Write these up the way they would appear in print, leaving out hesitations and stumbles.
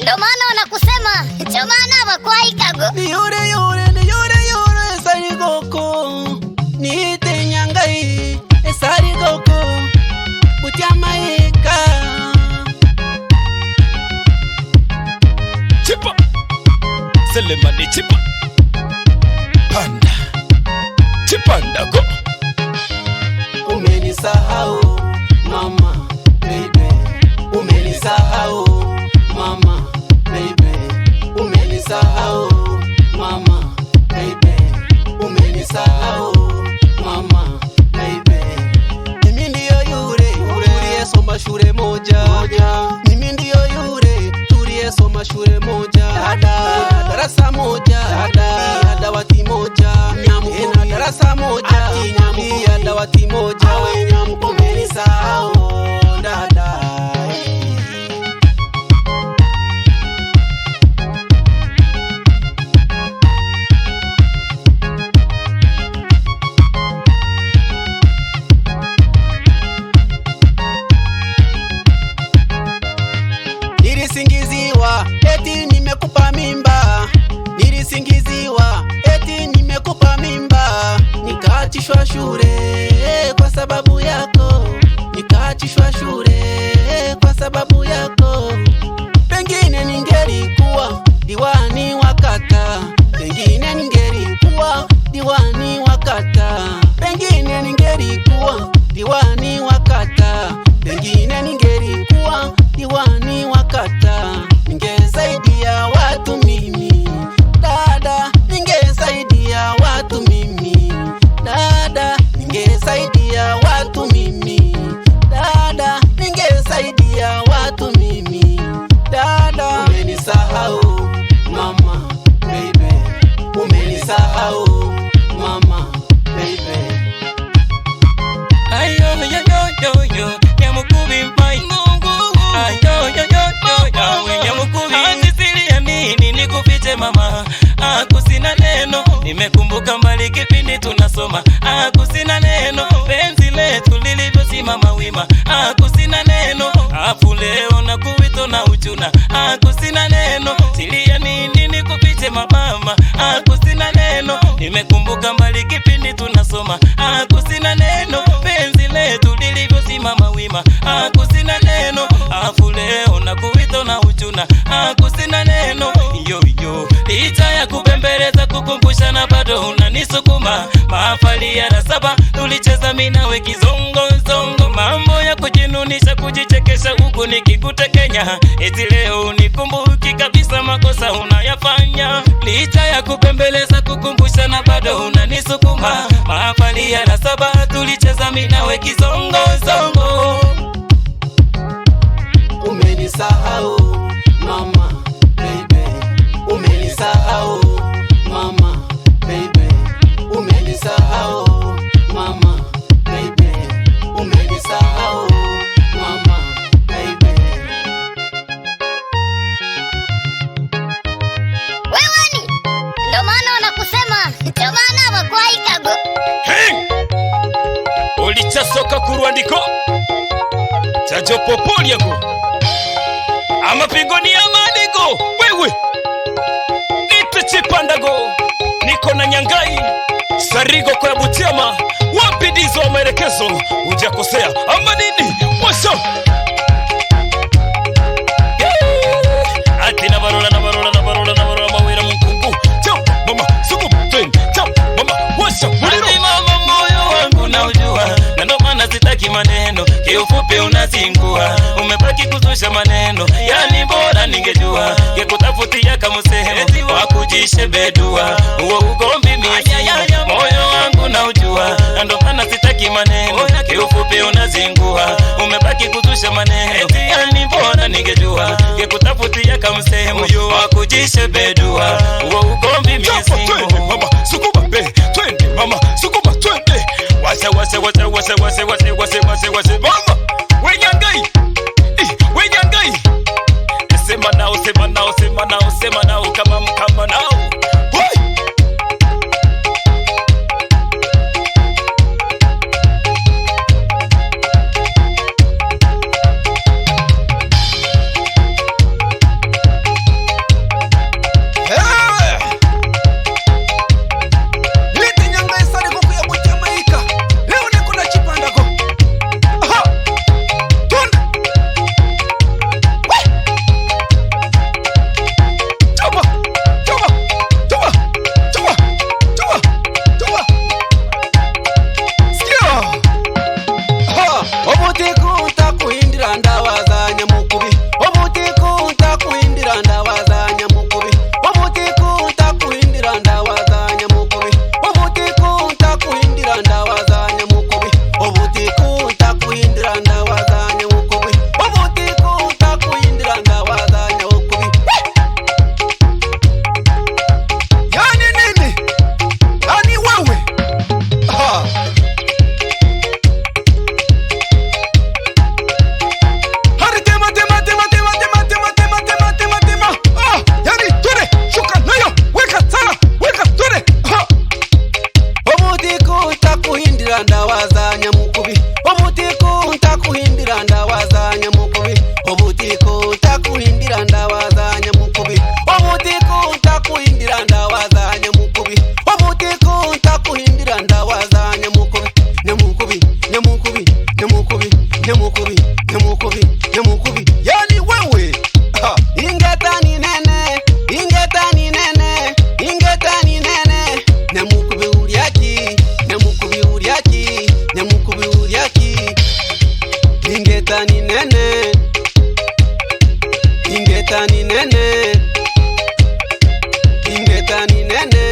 Ndo maana wanakusema chomana makwaikago. Ni yure sari goko. Ni te nyangai sari goko. Butia maika. Chipa Selemani chipa Panda Chipanda go. Umenisahau mama baby. Umenisahau mama baby. Umenisahau mama baby. Umenisahau mama baby. Mimi ndio yule tuliyesoma shule moja. Mimi ndio yule tuliyesoma shule moja. Darasa moja, dawati moja, na darasa moja, dawati moja. Umenisahau dada. Nilisingiziwa eti nimekupa mimba. Nilisingiziwa eti nimekupa mimba. Nikaachishwa shule kwa sababu yako. Nikaachishwa shule kwa sababu yako. Pengine ningelikuwa diwani wa kata. Pengine ningelikuwa diwani wa kata. Pengine ningelikuwa diwani wa kata. Pengine ningelikuwa diwani wa kata. Ningesaidia watu mimi dada. Ningesaidia watu mimi dada. Ningesaidia watu mimi dada. Ningesaidia watu mimi dada. Umenisahau mama baby. Umenisahau mama baby. Ayo yo yo yo yo Nyamukubi mpai Ayo yo yo yo yo Nyamukubi Anisilia nini nikufiche mama. Kusina neno. Nimekumbuka mbali kipindi tunasoma. Kusina neno. Penzi letu lilivyosimama wima. Kusina neno. Afu leo na kuwito na uchuna. Kusina neno. Silia nini nikufiche mama. Kusina neno. Nimekumbuka mbali kipindi tunasoma. Kusina neno. Penzi letu lilivyosimama wima. Kusina neno. Afu leo na kuwito na uchuna. Kusina neno. Yo yo. Licha ya kupembeleza kukumbusha na bado unanisukuma. Mahafali ya rasaba tulicheza minawe kizongo zongo. Mambo ya kujinunisha kujichekesha huku nikikutekenya. Eti leo unikumbuki kabisa makosa unayafanya. Licha ya kupembeleza kukumbusha na bado unanisukuma. Mahafali ya rasaba tulicheza minawe kizongo zongo. Umenisahau mama baby. Umenisahau mama baby. Umenisahau mama baby. Umenisahau mama baby. Wewe ndo maana wanakusema chomana makwaikago. Ulichasoka kurwandiko Chajo popoli yako Amapigoni ya madigo. Wewe Nite chipandago. Niko na nyangai Sarigo kwa Butiama. Wapi dizo wa maelekezo. Ujakosea ama nini. Washo Ati na barola mawira mkungu. Chao mama suku twin. Chao mama washo. Ati mama moyo wangu na ujua. Na ndo maana sitaki maneno. Kiufupi unazingua. Umebaki kuzusha maneno. Yani bora ningejua. Kekutafutia kama sehemu wakujishebedua. Uo ugombi misi. Moyo wangu na ujua. Na ndo maana sitaki maneno. Kiufupi unazingua. Umebaki kuzusha maneno. Yani bora ningejua. Kekutafutia kama sehemu wakujishebedua. Uo ugombi misi. Mama sukuma be. Twende mama sukuma twende. Wase mama. Wenyangai. Wenyangai. Sema nao kama nao. Ingetani nene, ingetani nene,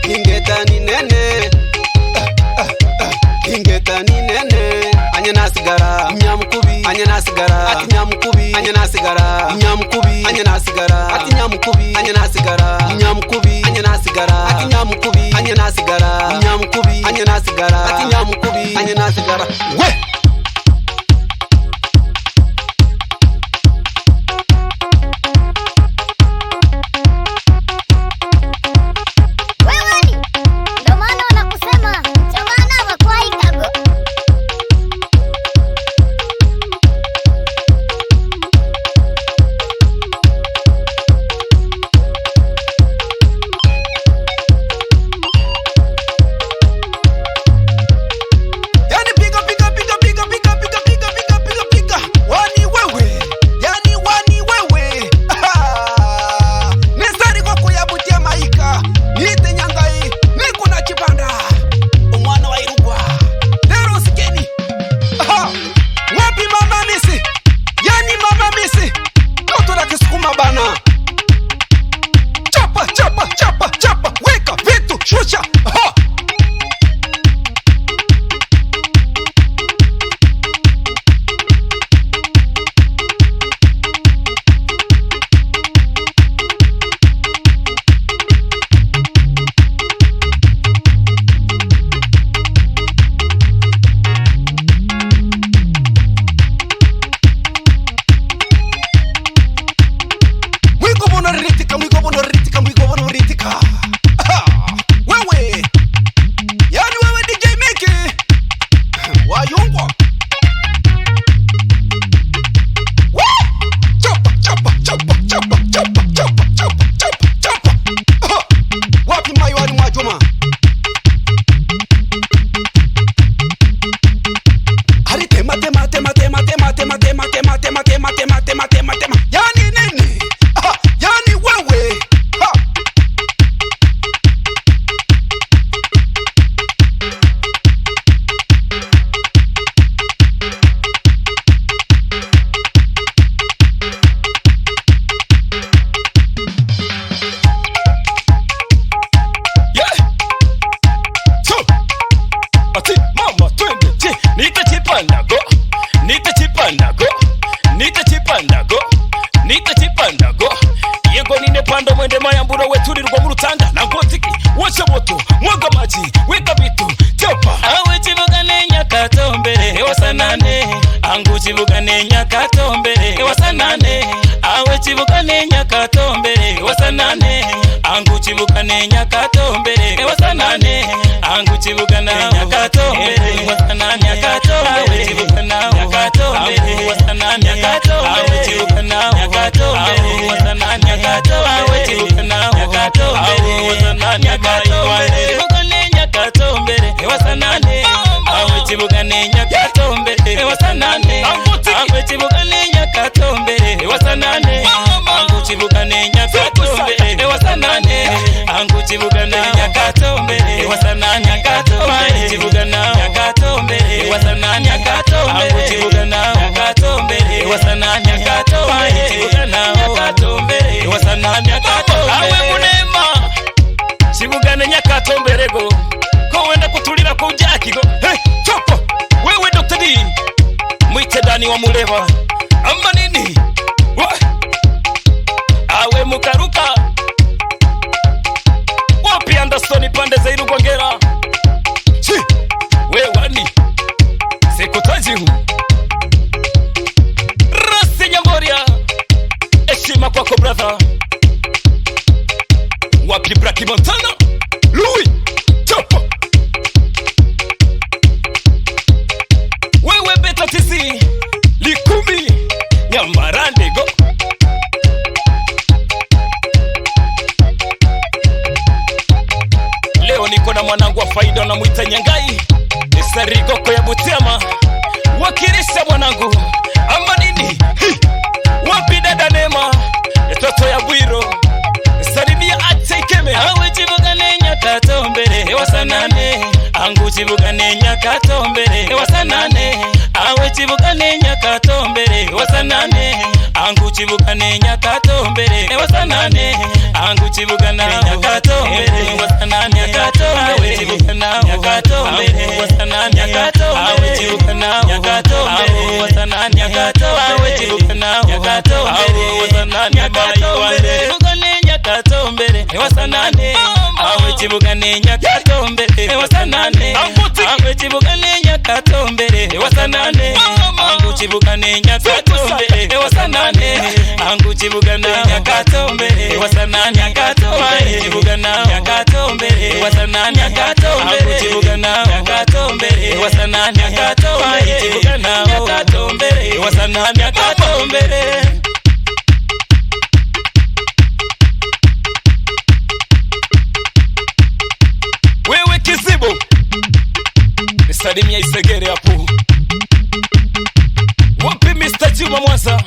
ingetani nene, ingetani nene. Anyana sigara, nyamukubi. Anyana sigara, ati nyamukubi. Anyana sigara, nyamukubi. Anyana sigara, ati nyamukubi. Anyana sigara, nyamukubi. Anyana sigara, ati nyamukubi. Anyana sigara, nyamukubi. Anyana sigara, ati nyamukubi. Anyana sigara. We chibukane nyakatombere wasanane awe chibukane nyakatombere wasanane angu chibukane nyakatombere wasanane angu chibukane nyakatombere wasanane nyakatombere chibukana nyakatombere wasanane nyakatombere chibukana nyakatombere wasanane nyakatombere chibukana nyakatombere wasanane nyakatombere chibukane nyakatombere wasanane awe chibukane nyakatombere wasanane awe chibukane nyakatombere wasanane angu chibukane nyakatombere wasanane angu chibukane nyakatombere wasanane nyakatombere chibukana nyakatombere wasanane nyakatombere angu chibukana nyakatombere wasanane nyakatombere chibukana nyakatombere wasanane nyakatombere awe munema chibukane nyakatombere go ko wenda kutulira ku jakigo hey chopo wewe Dr. D mwite Dani wa Muleba amba nini awe mukaruka wapi Anderson pande za Irugongera chi wewe wani sekutaji hu Rasi Nyamboria heshima kwako brother wapi Braki Montana Louis chopo wewe Beta TC Likumi Nyamarande go leo niko na mwanangu wa faida na muita Nyangai Sarigoko ya Butiama wakirisha mwanangu amba nini wapi dada Nema toto ya Bwiro salimia atekeme awe chibukane nyakatombere wasanane angu chibukane nyakatombere wasanane awe chibukane nyakatombere wasanane chibukane Nyakatombere ewasanane angu chibukana Nyakatombere ewasanane Nyakatombere chibukana Nyakatombere ewasanane Nyakatombere chibukana Nyakatombere ewasanane Nyakatombere chibukana Nyakatombere ewasanane Nyakatombere chibukane Nyakatombere ewasanane awe chibukane Nyakatombere ewasanane awe chibukane Nyakatombere ewasanane angu chibukane Nyakatombere ewasanane angu chibukana Nyakatombere ewasanane Nyakatombere chibukana Nyakatombere ewasanane Nyakatombere angu chibukana Nyakatombere ewasanane Nyakatombere chibukana Nyakatombere ewasanane Nyakatombere. Wewe Kizibo, nisalimia Isegere hapo. Wapi Mr. Juma Mwanza?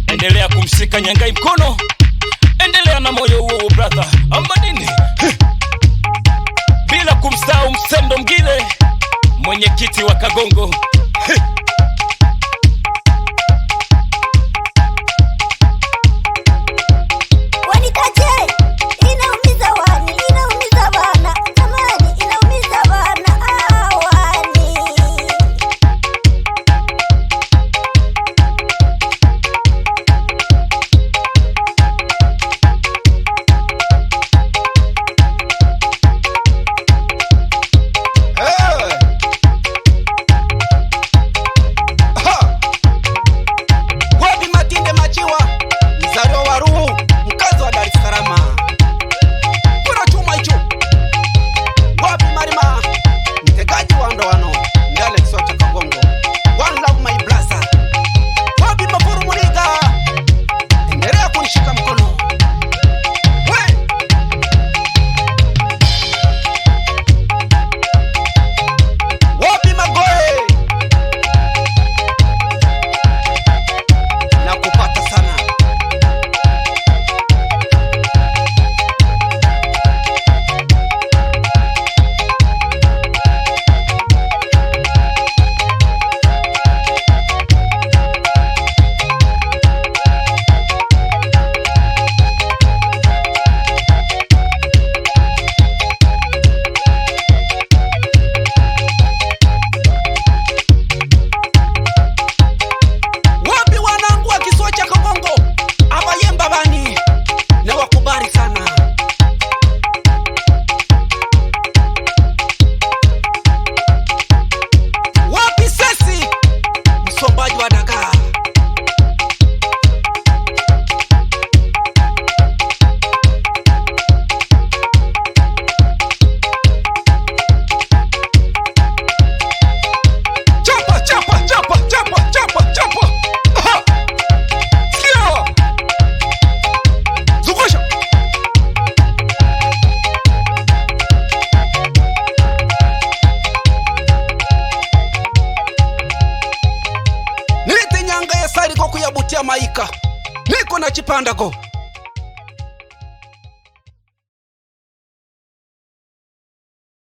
Endelea kumshika Nyangai mkono, endelea na moyo huo brother. Ama nini? Bila kumsahau Msendo Mgile, mwenyekiti wa Kagongo. Maika niko na Chipandago.